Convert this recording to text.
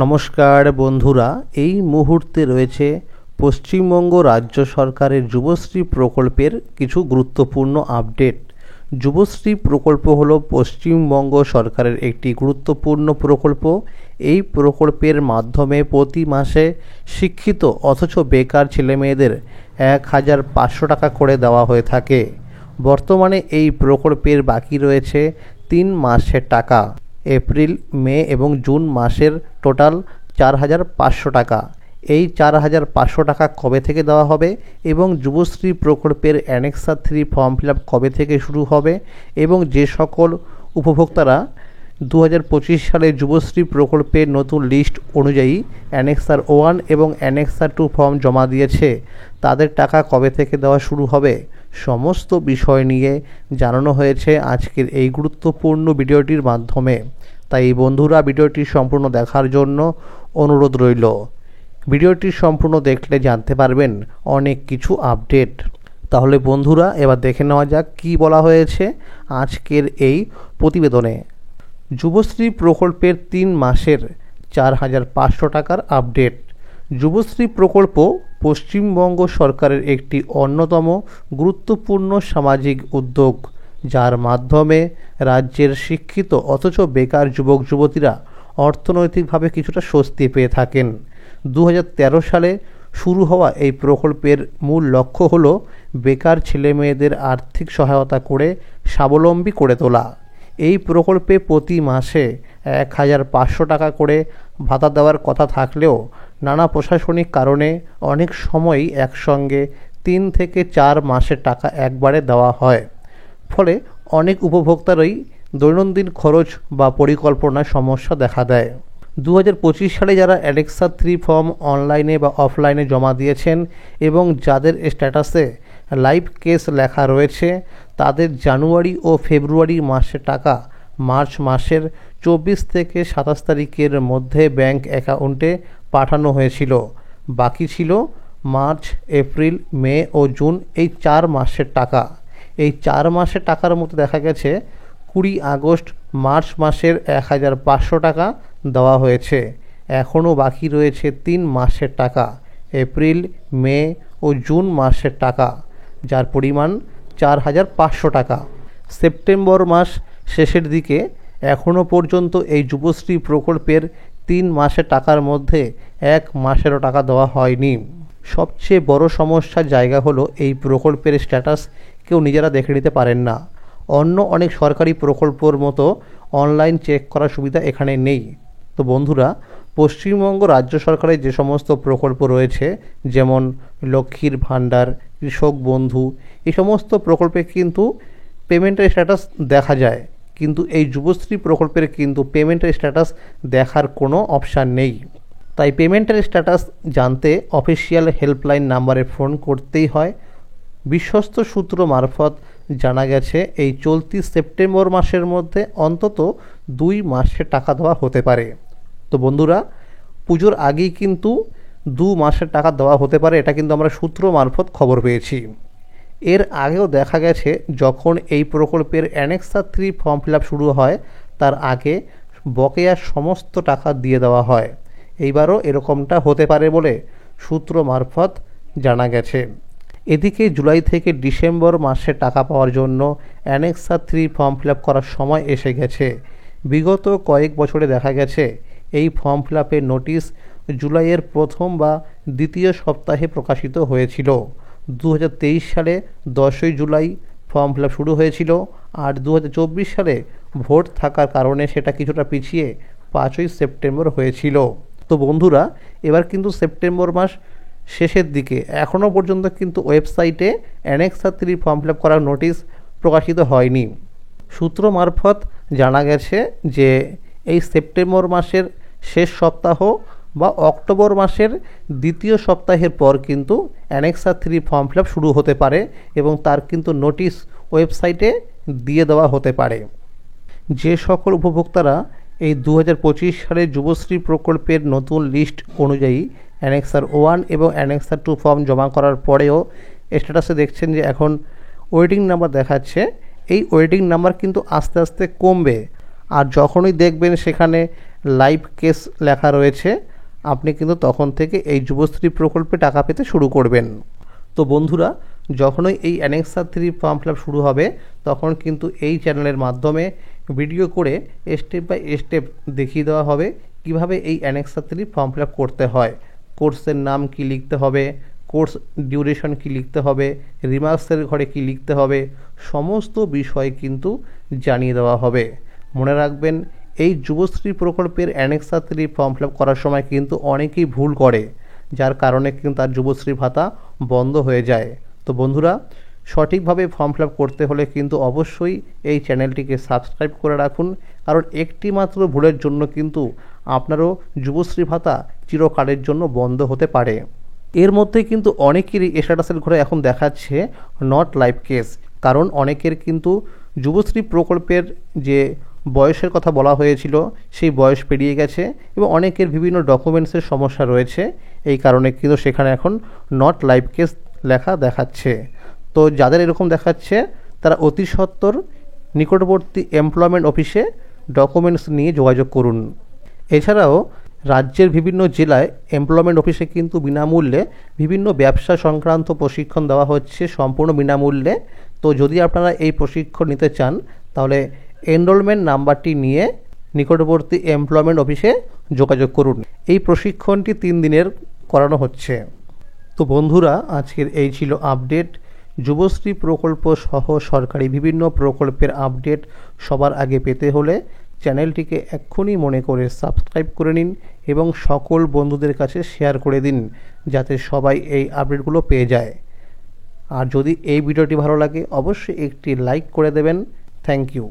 নমস্কার বন্ধুরা, এই মুহূর্তে রয়েছে পশ্চিমবঙ্গ রাজ্য সরকারের যুবশ্রী প্রকল্পের কিছু গুরুত্বপূর্ণ আপডেট। যুবশ্রী প্রকল্প হলো পশ্চিমবঙ্গ সরকারের একটি গুরুত্বপূর্ণ প্রকল্প। এই প্রকল্পের মাধ্যমে প্রতি মাসে শিক্ষিত অথচ বেকার ছেলেমেয়েদের 1,500 টাকা করে দেওয়া হয়ে থাকে। বর্তমানে এই প্রকল্পের বাকি রয়েছে 3 মাসের টাকা। এপ্রিল, মে এবং জুন মাসের টোটাল 4,500 টাকা। এই 4,500 টাকা কবে থেকে দেওয়া হবে এবং যুবশ্রী প্রকল্পের অ্যানেক্সার 3 ফর্ম ফিল আপ কবে থেকে শুরু হবে এবং যে সকল উপভোক্তারা 2025 সালে যুবশ্রী প্রকল্পের নতুন লিস্ট অনুযায়ী অ্যানেক্সার 1 এবং অ্যানেক্সার 2 ফর্ম জমা দিয়েছে তাদের টাকা কবে থেকে দেওয়া শুরু হবে, সমস্ত বিষয় নিয়ে জানানো হয়েছে আজকের এই গুরুত্বপূর্ণ ভিডিওটির মাধ্যমে। তাই বন্ধুরা, ভিডিওটি সম্পূর্ণ দেখার জন্য অনুরোধ রইল। ভিডিওটি সম্পূর্ণ দেখলে জানতে পারবেন অনেক কিছু আপডেট। তাহলে বন্ধুরা, এবার দেখে নেওয়া যাক কী বলা হয়েছে আজকের এই প্রতিবেদনে। যুবশ্রী প্রকল্পের 3 মাসের 4,500 টাকার আপডেট। যুবশ্রী প্রকল্প পশ্চিমবঙ্গ সরকারের একটি অন্যতম গুরুত্বপূর্ণ সামাজিক উদ্যোগ, যার মাধ্যমে রাজ্যের শিক্ষিত অথচ বেকার যুবক যুবতীরা অর্থনৈতিকভাবে কিছুটা স্বস্তি পেয়ে থাকেন। 2013 সালে শুরু হওয়া এই প্রকল্পের মূল লক্ষ্য হল বেকার ছেলেমেয়েদের আর্থিক সহায়তা করে স্বাবলম্বী করে তোলা। এই প্রকল্পে প্রতি মাসে 1,500 টাকা করে ভাতা দেওয়ার কথা থাকলেও নানা প্রশাসনিক কারণে অনেক সময়ই একসঙ্গে 3 থেকে 4 মাসের টাকা একবারে দেওয়া হয়। ফলে অনেক উপভোক্তারই দৈনন্দিন খরচ বা পরিকল্পনায় সমস্যা দেখা দেয়। 2025 সালে যারা অ্যানেক্সার 3 ফর্ম অনলাইনে বা অফলাইনে জমা দিয়েছেন এবং যাদের স্ট্যাটাসে লাইভ কেস লেখা রয়েছে তাদের জানুয়ারি ও ফেব্রুয়ারি মাসের টাকা মার্চ মাসের 24 থেকে 27 তারিখের মধ্যে ব্যাংক অ্যাকাউন্টে পাঠানো হয়েছিল। বাকি ছিল মার্চ, এপ্রিল, মে ও জুন এই 4 মাসের টাকা। এই 4 মাসের টাকার মধ্যে দেখা গেছে 20 আগস্ট মার্চ মাসের 1,500 টাকা দেওয়া হয়েছে। এখনও বাকি রয়েছে 3 মাসের টাকা, এপ্রিল, মে ও জুন মাসের টাকা, যার পরিমাণ 4,500 টাকা। সেপ্টেম্বর মাস শেষের দিকে এখনও পর্যন্ত এই যুবশ্রী প্রকল্পের 3 মাসের টাকার মধ্যে 1 মাসেরও টাকা দেওয়া হয়নি। সবচেয়ে বড় সমস্যার জায়গা হলো এই প্রকল্পের স্ট্যাটাস কেউ নিজেরা দেখে নিতে পারেন না। অন্য অনেক সরকারি প্রকল্পর মতো অনলাইন চেক করার সুবিধা এখানে নেই। তো বন্ধুরা, পশ্চিমবঙ্গ রাজ্য সরকারের যে সমস্ত প্রকল্প রয়েছে, যেমন লক্ষ্মীর ভাণ্ডার, কৃষক বন্ধু, এই সমস্ত প্রকল্পে কিন্তু পেমেন্টের স্ট্যাটাস দেখা যায়, কিন্তু এই যুবশ্রী প্রকল্পের কিন্তু পেমেন্টের স্ট্যাটাস দেখার কোনো অপশান নেই। তাই পেমেন্টের স্ট্যাটাস জানতে অফিসিয়াল হেল্পলাইন নাম্বারে ফোন করতেই হয়। বিশ্বস্ত সূত্র মারফত জানা গেছে এই চলতি সেপ্টেম্বর মাসের মধ্যে অন্তত 2 মাসের টাকা দেওয়া হতে পারে। তো বন্ধুরা, পুজোর আগেই কিন্তু 2 মাসের টাকা দেওয়া হতে পারে, এটা কিন্তু আমরা সূত্র মারফত খবর পেয়েছি। এর আগেও দেখা গেছে যখন এই প্রকল্পের অ্যানেক্সার 3 ফর্ম ফিল আপ শুরু হয় তার আগে বকেয়া সমস্ত টাকা দিয়ে দেওয়া হয়। এইবারও এরকমটা হতে পারে বলে সূত্র মারফত জানা গেছে। এদিকে জুলাই থেকে ডিসেম্বর মাসে টাকা পাওয়ার জন্য অ্যানেক্সার 3 ফর্ম ফিল আপ করার সময় এসে গেছে। বিগত কয়েক বছরে দেখা গেছে এই ফর্ম ফিল আপের নোটিশ জুলাইয়ের প্রথম বা দ্বিতীয় সপ্তাহে প্রকাশিত হয়েছিল। 2023 সালে 10ই জুলাই ফর্ম ফিল আপ শুরু হয়েছিল, আর 2024 সালে ভোট থাকার কারণে সেটা কিছুটা পিছিয়ে 5ই সেপ্টেম্বর হয়েছিল। তো বন্ধুরা, এবার কিন্তু সেপ্টেম্বর মাস শেষের দিকে এখনও পর্যন্ত কিন্তু ওয়েবসাইটে অ্যানেক্সার 3 ফর্ম ফিল আপ করার নোটিশ প্রকাশিত হয়নি। সূত্র মারফত জানা গেছে যে এই সেপ্টেম্বর মাসের শেষ সপ্তাহ বা অক্টোবর মাসের দ্বিতীয় সপ্তাহের পর কিন্তু অ্যানেক্সার 3 ফর্ম ফিল আপ শুরু হতে পারে এবং তার কিন্তু নোটিশ ওয়েবসাইটে দিয়ে দেওয়া হতে পারে। যে সকল উপভোক্তারা এই 2025 সালের যুবশ্রী প্রকল্পের নতুন লিস্ট অনুযায়ী অ্যানেক্সার 1 এবং অ্যানেক্সার 2 ফর্ম জমা করার পরেও স্ট্যাটাসে দেখছেন যে এখন ওয়েটিং নাম্বার দেখাচ্ছে, এই ওয়েটিং নাম্বার কিন্তু আস্তে আস্তে কমবে। আর যখনই দেখবেন সেখানে লাইভ কেস লেখা রয়েছে, আপনি কিন্তু তখন থেকে এই যুবশ্রী প্রকল্পে টাকা পেতে শুরু করবেন। তো বন্ধুরা, যখনই এই অ্যানেক্সার 3 ফর্ম ফিল আপ শুরু হবে তখন কিন্তু এই চ্যানেলের মাধ্যমে ভিডিও করে স্টেপ বাই স্টেপ দেখিয়ে দেওয়া হবে কিভাবে এই অ্যানেক্সার 3 ফর্ম ফিল আপ করতে হয়। কোর্সের নাম কি লিখতে হবে, কোর্স ডিউরেশন কি লিখতে হবে, রিমার্কসের ঘরে কি লিখতে হবে, সমস্ত বিষয় কিন্তু জানিয়ে দেওয়া হবে। মনে রাখবেন, এই যুবশ্রী প্রকল্পের অ্যানেক্সার 3 ফর্ম ফিল আপ করার সময় কিন্তু অনেকেই ভুল করে, যার কারণে কিন্তু তার যুবশ্রী ভাতা বন্ধ হয়ে যায়। তো বন্ধুরা, সঠিকভাবে ফর্ম ফিল আপ করতে হলে কিন্তু অবশ্যই এই চ্যানেলটিকে সাবস্ক্রাইব করে রাখুন, কারণ একটি মাত্র ভুলের জন্য কিন্তু আপনারও যুবশ্রী ভাতা চিরকালের জন্য বন্ধ হতে পারে। এর মধ্যে কিন্তু অনেকেরই স্ট্যাটাসের ঘরে এখন দেখাচ্ছে নট লাইভ কেস, কারণ অনেকের কিন্তু যুবশ্রী প্রকল্পের যে বয়সের কথা বলা হয়েছিল সেই বয়স পেরিয়ে গেছে এবং অনেকের বিভিন্ন ডকুমেন্টসের সমস্যা রয়েছে, এই কারণে কিন্তু সেখানে এখন নট লাইভ কেস লেখা দেখাচ্ছে। তো যাদের এরকম দেখাচ্ছে তারা অতি সত্বর নিকটবর্তী এমপ্লয়মেন্ট অফিসে ডকুমেন্টস নিয়ে যোগাযোগ করুন। এছাড়াও রাজ্যের বিভিন্ন জেলায় এমপ্লয়মেন্ট অফিসে কিন্তু বিনামূল্যে বিভিন্ন ব্যবসা সংক্রান্ত প্রশিক্ষণ দেওয়া হচ্ছে, সম্পূর্ণ বিনামূল্যে। তো যদি আপনারা এই প্রশিক্ষণ নিতে চান তাহলে এনরোলমেন্ট নাম্বারটি নিয়ে নিকটবর্তী এমপ্লয়মেন্ট অফিসে যোগাযোগ করুন। এই প্রশিক্ষণটি 3 দিনের করানো হচ্ছে। তো বন্ধুরা, আজকের এই ছিল আপডেট। যুবশ্রী প্রকল্প সহ সরকারি বিভিন্ন প্রকল্পের আপডেট সবার আগে পেতে হলে চ্যানেলটিকে এক্ষুনি মনে করে সাবস্ক্রাইব করে নিন এবং সকল বন্ধুদের কাছে শেয়ার করে দিন, যাতে সবাই এই আপডেটগুলো পেয়ে যায়। আর যদি এই ভিডিওটি ভালো লাগে অবশ্যই একটি লাইক করে দেবেন। Thank you.